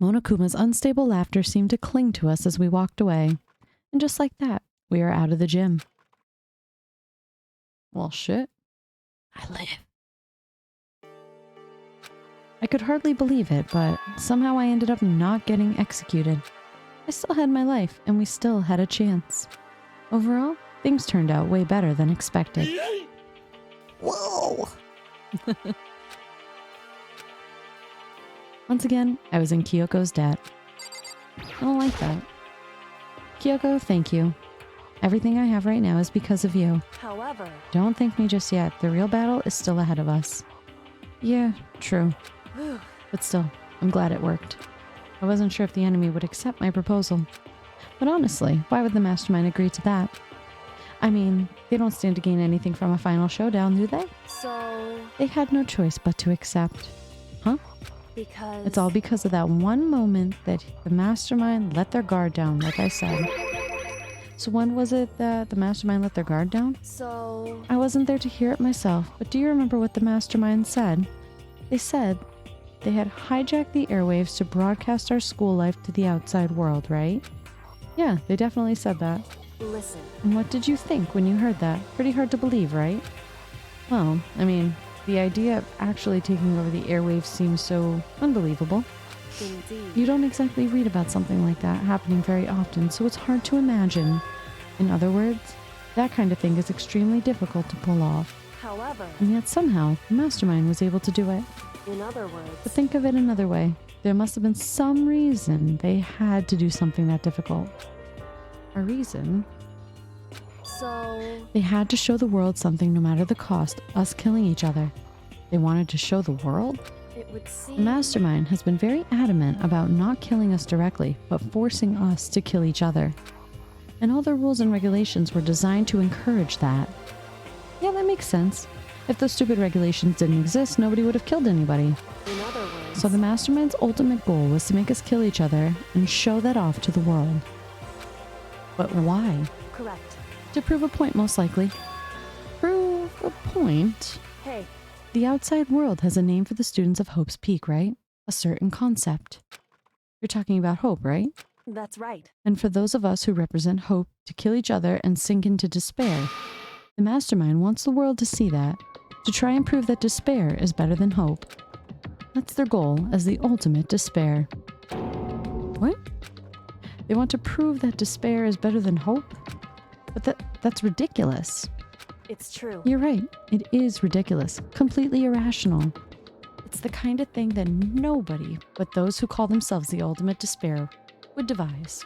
Monokuma's unstable laughter seemed to cling to us as we walked away. And just like that, we are out of the gym. Well, shit. I live. I could hardly believe it, but somehow I ended up not getting executed. I still had my life, and we still had a chance. Overall, things turned out way better than expected. Whoa! Once again, I was in Kyoko's debt. I don't like that. Kyoko, thank you. Everything I have right now is because of you. However, Don't thank me just yet. The real battle is still ahead of us. Yeah, true. But still, I'm glad it worked. I wasn't sure if the enemy would accept my proposal. But honestly, why would the mastermind agree to that? I mean, they don't stand to gain anything from a final showdown, do they? so They had no choice but to accept. Huh? because It's all because of that one moment that the mastermind let their guard down, like I said. So when was it that the mastermind let their guard down? So I wasn't there to hear it myself, but do you remember what the mastermind said? They said they had hijacked the airwaves to broadcast our school life to the outside world, right? Yeah, they definitely said that. listen. And what did you think when you heard that? Pretty hard to believe, right? Well, I mean, the idea of actually taking over the airwaves seems so unbelievable. Indeed. You don't exactly read about something like that happening very often, so it's hard to imagine. In other words, that kind of thing is extremely difficult to pull off. However, And yet somehow, the mastermind was able to do it. in other words, But think of it another way. There must have been some reason they had to do something that difficult. A reason? so They had to show the world something no matter the cost, us killing each other. They wanted to show the world? it would The seem mastermind has been very adamant about not killing us directly, but forcing us to kill each other. And all the rules and regulations were designed to encourage that. Yeah, that makes sense. If those stupid regulations didn't exist, nobody would have killed anybody. in other words. So the mastermind's ultimate goal was to make us kill each other and show that off to the world. But why? Correct. To prove a point, most likely. Prove a point? Hey, The outside world has a name for the students of Hope's Peak, right? A certain concept. You're talking about hope, right? that's right. And for those of us who represent hope to kill each other and sink into despair, the mastermind wants the world to see that, to try and prove that despair is better than hope. That's their goal as the ultimate despair. What? They want to prove that despair is better than hope? But that's ridiculous. It's true. You're right. It is ridiculous. Completely irrational. It's the kind of thing that nobody but those who call themselves the ultimate despair would devise.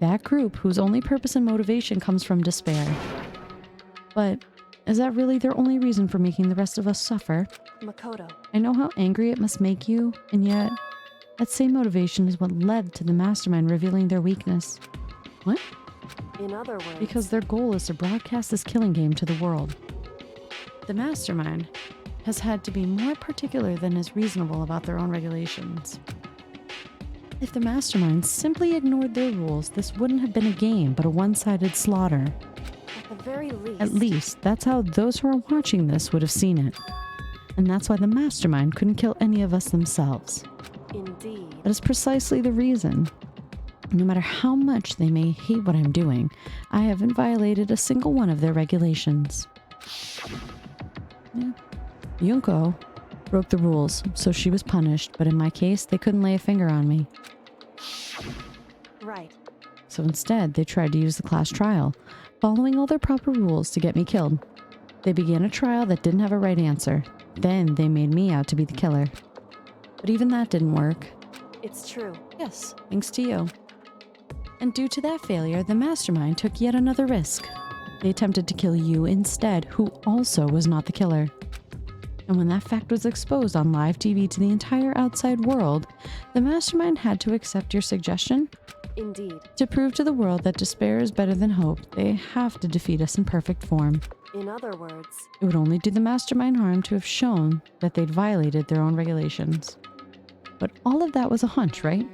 That group whose only purpose and motivation comes from despair. But is that really their only reason for making the rest of us suffer? Makoto. I know how angry it must make you, and yet that same motivation is what led to the mastermind revealing their weakness. What? In other words, Because their goal is to broadcast this killing game to the world. The mastermind has had to be more particular than is reasonable about their own regulations. If the mastermind simply ignored their rules, this wouldn't have been a game, but a one-sided slaughter. at the very least, At least, that's how those who are watching this would have seen it. And that's why the mastermind couldn't kill any of us themselves. indeed. That is precisely the reason. No matter how much they may hate what I'm doing, I haven't violated a single one of their regulations. Yeah. Yunko broke the rules, so she was punished, but in my case, they couldn't lay a finger on me. Right. So instead, they tried to use the class trial, following all their proper rules to get me killed. They began a trial that didn't have a right answer. Then they made me out to be the killer. But even that didn't work. It's true. Yes, thanks to you. And due to that failure, the mastermind took yet another risk. They attempted to kill you instead, who also was not the killer. And when that fact was exposed on live TV to the entire outside world, the mastermind had to accept your suggestion. Indeed. To prove to the world that despair is better than hope, they have to defeat us in perfect form. In other words, It would only do the mastermind harm to have shown that they'd violated their own regulations. But all of that was a hunch, right?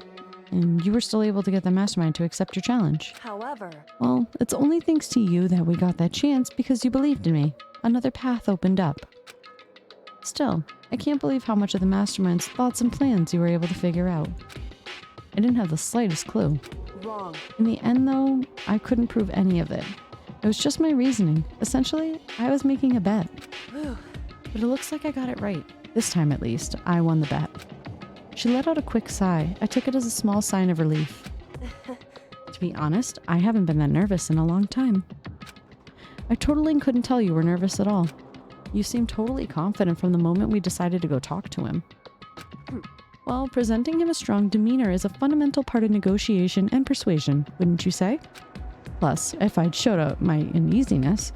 And you were still able to get the mastermind to accept your challenge. however, Well, it's only thanks to you that we got that chance because you believed in me. Another path opened up. Still, I can't believe how much of the mastermind's thoughts and plans you were able to figure out. I didn't have the slightest clue. Wrong. In the end, though, I couldn't prove any of it. It was just my reasoning. Essentially, I was making a bet. Whew. But it looks like I got it right. This time, at least, I won the bet. She let out a quick sigh. I took it as a small sign of relief. To be honest, I haven't been that nervous in a long time. I totally couldn't tell you were nervous at all. You seemed totally confident from the moment we decided to go talk to him. Well, presenting him a strong demeanor is a fundamental part of negotiation and persuasion, wouldn't you say? Plus, if I'd showed up my uneasiness,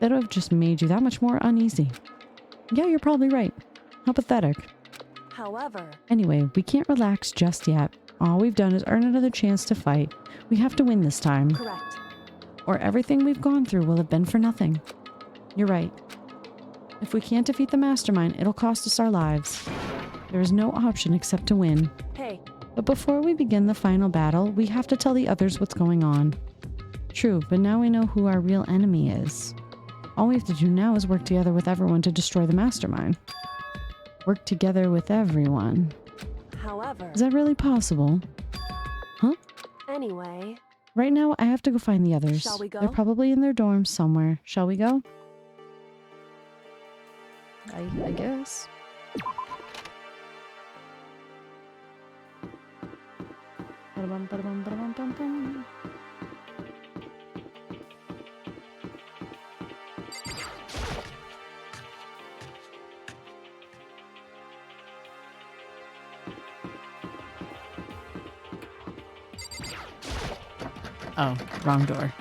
that would have just made you that much more uneasy. Yeah, you're probably right. How pathetic. However, Anyway, we can't relax just yet. All we've done is earn another chance to fight. We have to win this time, correct. or everything we've gone through will have been for nothing. You're right. If we can't defeat the mastermind, it'll cost us our lives. There is no option except to win. Hey, But before we begin the final battle, we have to tell the others what's going on. True, but now we know who our real enemy is. All we have to do now is work together with everyone to destroy the mastermind. Work together with everyone. however, Is that really possible? anyway, Right now, I have to go find the others. Shall we go? They're probably in their dorms somewhere. Shall we go? I guess. Ba-da-bum, ba-da-bum, ba-da-bum, bum, bum. Oh, wrong door.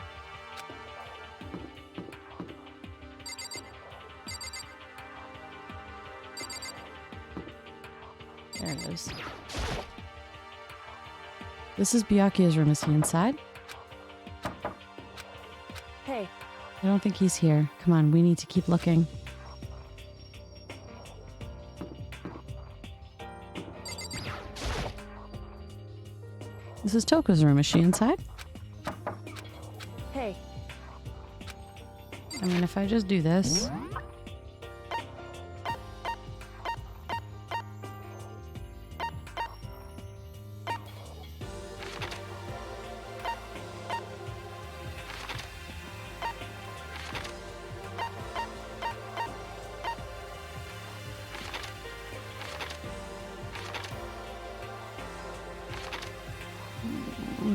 There it is. This is Byakuya's room. Is he inside? hey, I don't think he's here. Come on, we need to keep looking. This is Toko's room. Is she inside? hey, I mean, if I just do this.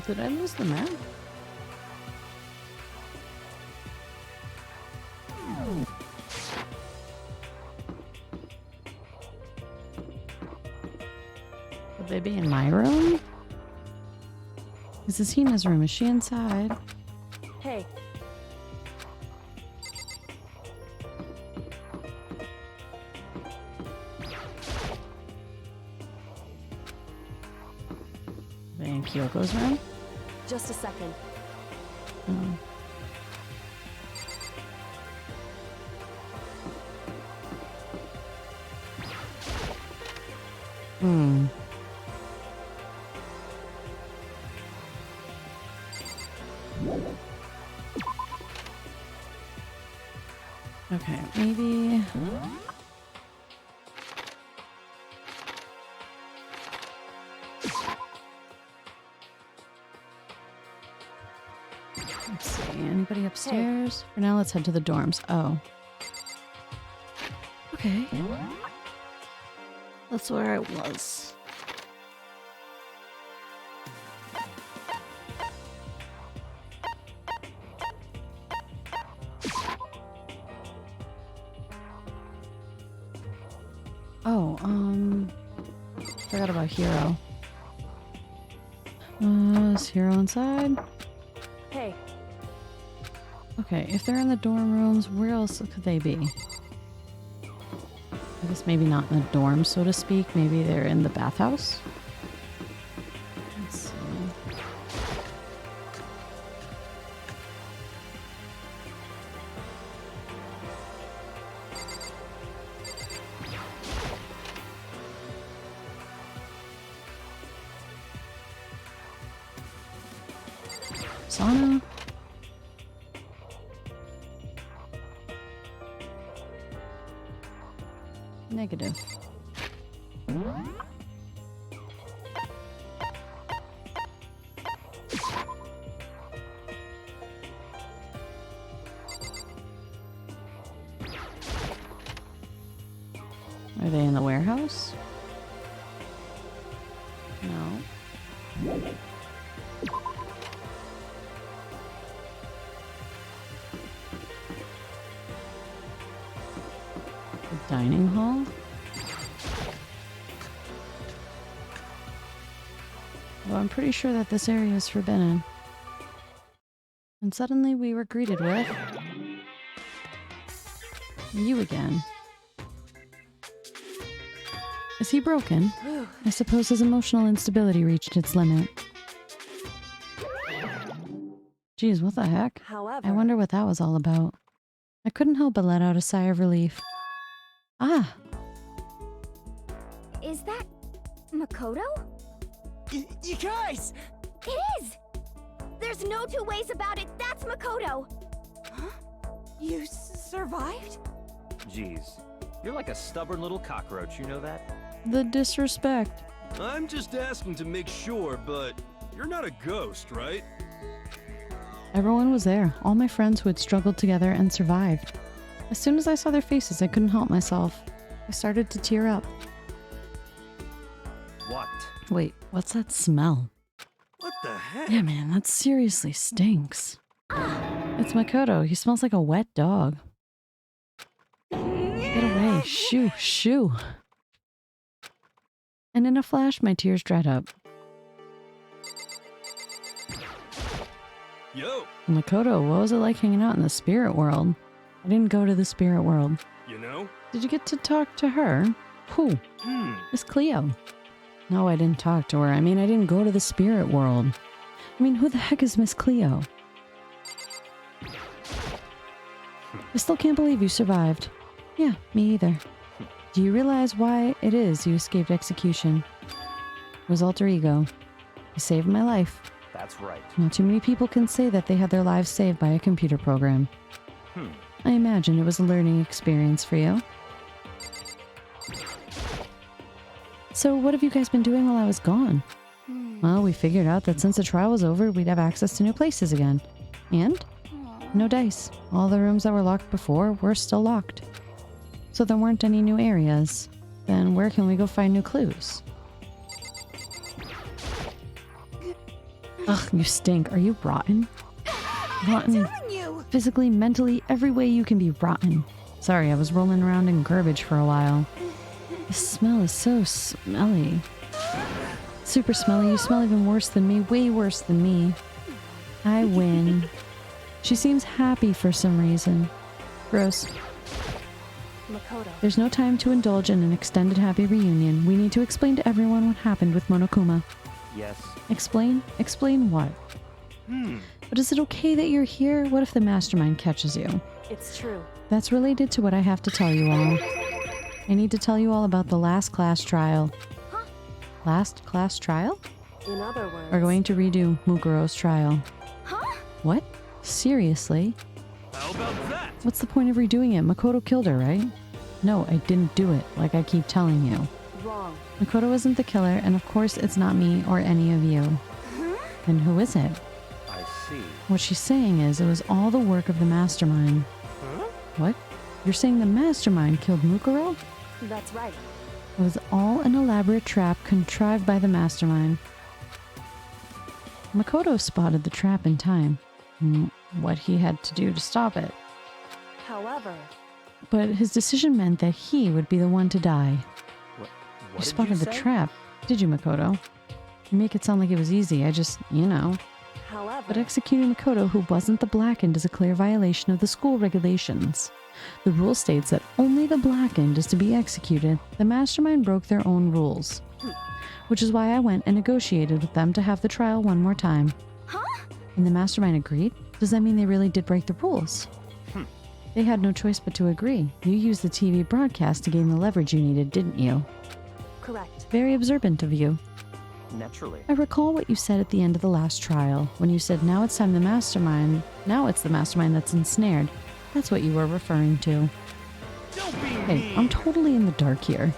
Did I lose the map? Would they be in my room? This is Hina's room. Is she inside? hey, Are they in Kyoko's room? just a second. Oh. Hmm. Okay, maybe. Let's see. Anybody upstairs? For now, let's head to the dorms. Oh. Okay. That's where I was. Oh, forgot about Hero. Is Hero inside? Hey, Okay, if they're in the dorm rooms, where else could they be? I guess maybe not in the dorm, so to speak. Maybe they're in the bathhouse? Let's see. Sauna? Negative. Are they in the warehouse? No. The dining hall? Well, I'm pretty sure that this area is forbidden. And suddenly we were greeted with... you again. Is he broken? I suppose his emotional instability reached its limit. Geez, what the heck? However, I wonder what that was all about. I couldn't help but let out a sigh of relief. Ah! Is that Makoto? You guys! It is! There's no two ways about it. That's Makoto. Huh? You survived? Jeez, you're like a stubborn little cockroach, you know that? The disrespect. I'm just asking to make sure, but you're not a ghost, right? Everyone was there, all my friends who had struggled together and survived. As soon as I saw their faces, I couldn't help myself. I started to tear up. What? Wait, what's that smell? What the heck? Yeah, man, that seriously stinks. It's Makoto. He smells like a wet dog. Get away. Shoo, shoo. And in a flash, my tears dried up. Yo, Makoto, what was it like hanging out in the spirit world? I didn't go to the spirit world. you know? Did you get to talk to her? Who? Miss Cleo. No, I didn't talk to her. I mean, I didn't go to the spirit world. I mean, who the heck is Miss Cleo? I still can't believe you survived. Yeah, me either. Do you realize why it is you escaped execution? It was alter ego. You saved my life. That's right. Not too many people can say that they had their lives saved by a computer program. I imagine it was a learning experience for you. So what have you guys been doing while I was gone? Well, we figured out that since the trial was over, we'd have access to new places again. And? No dice. All the rooms that were locked before were still locked. So there weren't any new areas. Then where can we go find new clues? Ugh, you stink. Are you rotten? Rotten. Telling you! Physically, mentally, every way you can be rotten. Sorry, I was rolling around in garbage for a while. The smell is so smelly. Super smelly. You smell even worse than me. Way worse than me. I win. She seems happy for some reason. Gross. Makoto. There's no time to indulge in an extended happy reunion. We need to explain to everyone what happened with Monokuma. Yes. Explain? Explain what? But is it okay that you're here? What if the mastermind catches you? It's true. That's related to what I have to tell you all. I need to tell you all about the last class trial. Huh? Last class trial? In other words, We're going to redo Mukuro's trial. Huh? What? Seriously? How about that? What's the point of redoing it? Makoto killed her, right? No, I didn't do it, like I keep telling you. wrong. Makoto isn't the killer, and of course it's not me or any of you. Then who is it? I see. What she's saying is it was all the work of the mastermind. What? You're saying the mastermind killed Mukuro? That's right. It was all an elaborate trap contrived by the mastermind. Makoto spotted the trap in time. What he had to do to stop it. However, But his decision meant that he would be the one to die. What You did spotted the say? trap, did you, Makoto? You make it sound like it was easy. I just, you know. however, But executing Makoto, who wasn't the Blackened, is a clear violation of the school regulations. The rule states that only the Blackened is to be executed. The mastermind broke their own rules. Which is why I went and negotiated with them to have the trial one more time. Huh? And the mastermind agreed? Does that mean they really did break the rules? They had no choice but to agree. You used the TV broadcast to gain the leverage you needed, didn't you? correct. Very observant of you. Naturally. I recall what you said at the end of the last trial, when you said, now it's time the mastermind, now it's the mastermind that's ensnared. That's what you were referring to. Don't be Hey, mean. I'm totally in the dark here.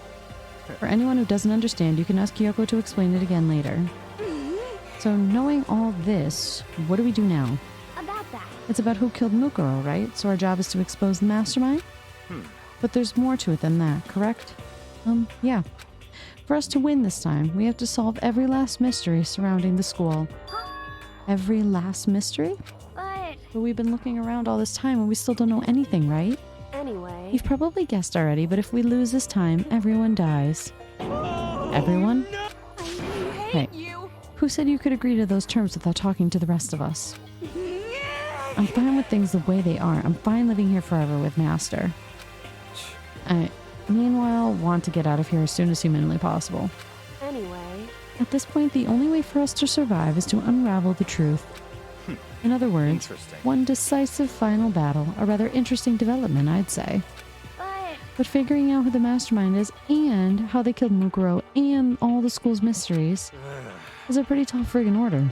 For anyone who doesn't understand, you can ask Kyoko to explain it again later. So knowing all this, what do we do now? About that. It's about who killed Mukuro, right? So our job is to expose the mastermind? But there's more to it than that, correct? Yeah. For us to win this time, we have to solve every last mystery surrounding the school. Every last mystery? But we've been looking around all this time and we still don't know anything, right? Anyway, You've probably guessed already, but if we lose this time, everyone dies. Everyone? I Hey, hate you. who said you could agree to those terms without talking to the rest of us? I'm fine with things the way they are. I'm fine living here forever with Master. I, meanwhile, want to get out of here as soon as humanly possible. anyway, At this point, the only way for us to survive is to unravel the truth. In other words, Interesting. one decisive final battle, a rather interesting development, I'd say. But figuring out who the mastermind is and how they killed Mukuro and all the school's mysteries is a pretty tall friggin' order.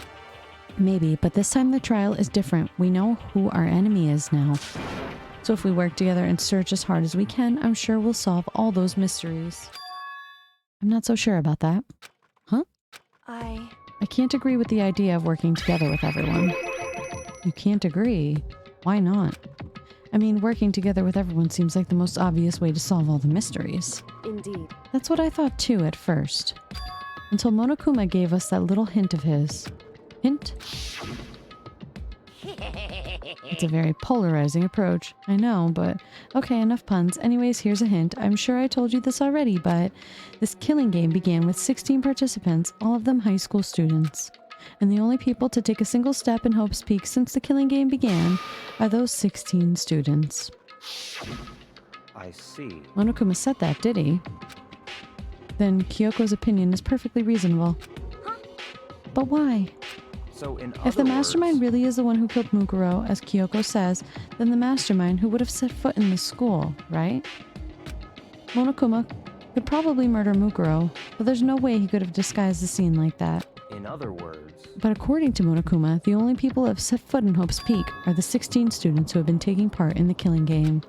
Maybe, but this time the trial is different. We know who our enemy is now. So if we work together and search as hard as we can, I'm sure we'll solve all those mysteries. I'm not so sure about that. Huh? I can't agree with the idea of working together with everyone. You can't agree? Why not? I mean, working together with everyone seems like the most obvious way to solve all the mysteries. indeed. That's what I thought too at first. Until Monokuma gave us that little hint of his. Hint? It's a very polarizing approach. I know, but okay, enough puns. Anyways, here's a hint. I'm sure I told you this already, but this killing game began with 16 participants, all of them high school students. And the only people to take a single step in Hope's Peak since the killing game began are those 16 students. I see. Monokuma said that, did he? Then Kyoko's opinion is perfectly reasonable. But why? So in If the other mastermind words, really is the one who killed Mukuro, as Kyoko says, then the mastermind who would have set foot in the school, right? Monokuma could probably murder Mukuro, but there's no way he could have disguised the scene like that. in other words, But according to Monokuma, the only people who have set foot in Hope's Peak are the 16 students who have been taking part in the killing game.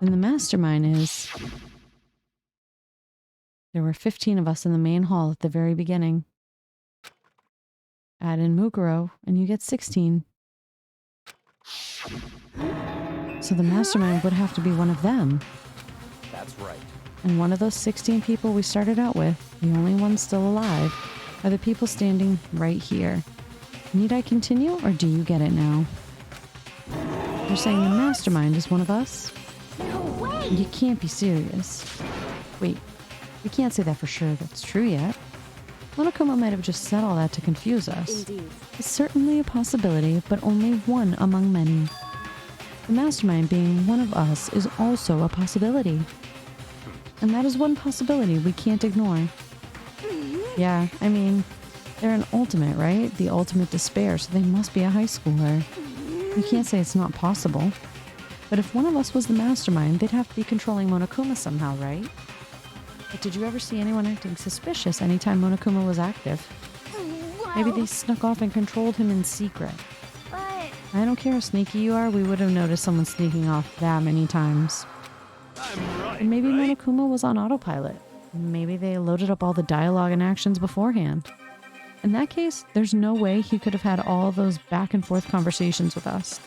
And the mastermind is... There were 15 of us in the main hall at the very beginning. Add in Mukuro, and you get 16. So the mastermind would have to be one of them. that's right. And one of those 16 people we started out with, the only ones still alive, are the people standing right here. Need I continue, or do you get it now? You're saying the mastermind is one of us? No way! You can't be serious. Wait, we can't say that for sure that's true yet. Monokuma might have just said all that to confuse us. Indeed. It's certainly a possibility, but only one among many. The mastermind being one of us is also a possibility. And that is one possibility we can't ignore. Yeah, I mean, they're an ultimate, right? The ultimate despair, so they must be a high schooler. You can't say it's not possible. But if one of us was the mastermind, they'd have to be controlling Monokuma somehow, right? But did you ever see anyone acting suspicious anytime Monokuma was active? Maybe they snuck off and controlled him in secret. But I don't care how sneaky you are, we would have noticed someone sneaking off that many times. I'm right. And maybe right? Monokuma was on autopilot. Maybe they loaded up all the dialogue and actions beforehand. In that case, there's no way he could have had all those back and forth conversations with us.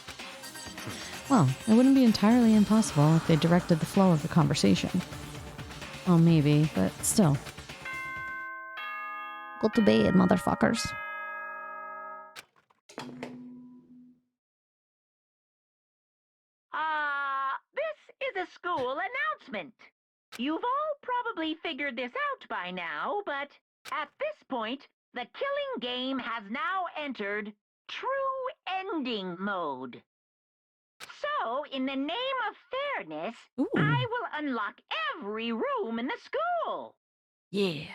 Well, it wouldn't be entirely impossible if they directed the flow of the conversation. Well, maybe, but still. Go to bed, motherfuckers. This is a school announcement. You've all probably figured this out by now, but at this point, the killing game has now entered true ending mode. So, in the name of fairness, Ooh. I will unlock every room in the school. Yeah.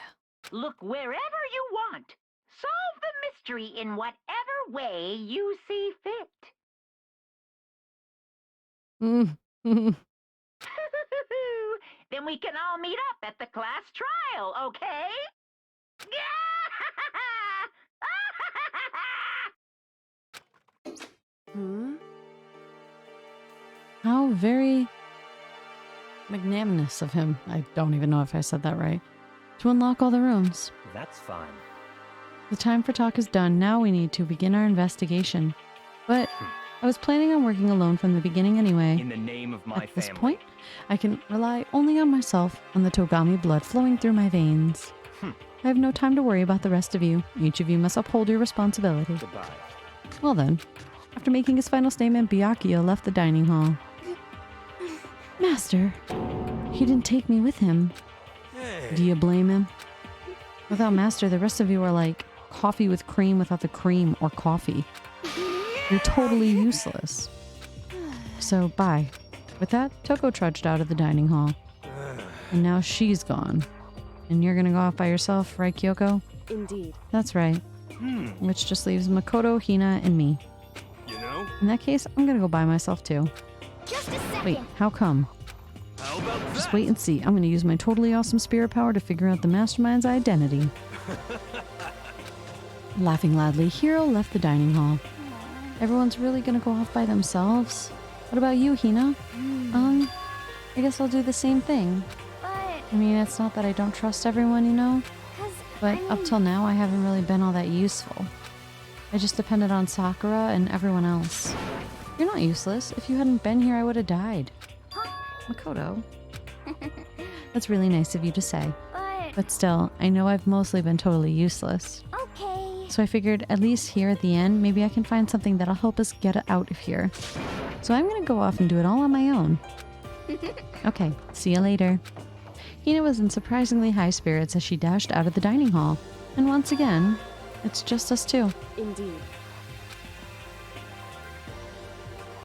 Look wherever you want. Solve the mystery in whatever way you see fit. Then we can all meet up at the class trial, okay? Hmm? How very magnanimous of him, I don't even know if I said that right, to unlock all the rooms. That's fine. The time for talk is done. Now we need to begin our investigation. But I was planning on working alone from the beginning anyway. In the name of my At this family. point, I can rely only on myself and the Togami blood flowing through my veins. I have no time to worry about the rest of you. Each of you must uphold your responsibility. Goodbye. Well then, after making his final statement, Byakuya left the dining hall. Master, he didn't take me with him. Hey. Do you blame him? Without Master, the rest of you are like coffee with cream without the cream or coffee. You're totally useless. So, bye. With that, Toko trudged out of the dining hall. And now she's gone. And you're gonna go off by yourself, right, Kyoko? Indeed. That's right. Which just leaves Makoto, Hina, and me. You know? In that case, I'm gonna go by myself too. Just a second. Wait, how come? How about that? Just wait and see. I'm gonna use my totally awesome spirit power to figure out the mastermind's identity. Laughing loudly, Hiro left the dining hall. Everyone's really gonna go off by themselves? What about you, Hina? I guess I'll do the same thing. But, I mean, it's not that I don't trust everyone, you know? 'cause, But I up mean, till now, I haven't really been all that useful. I just depended on Sakura and everyone else. You're not useless. If you hadn't been here, I would have died. Makoto. That's really nice of you to say. But still, I know I've mostly been totally useless. okay. So I figured at least here at the end, maybe I can find something that'll help us get out of here. So I'm gonna go off and do it all on my own. Okay, see you later. Hina was in surprisingly high spirits as she dashed out of the dining hall. And once again, it's just us two. Indeed.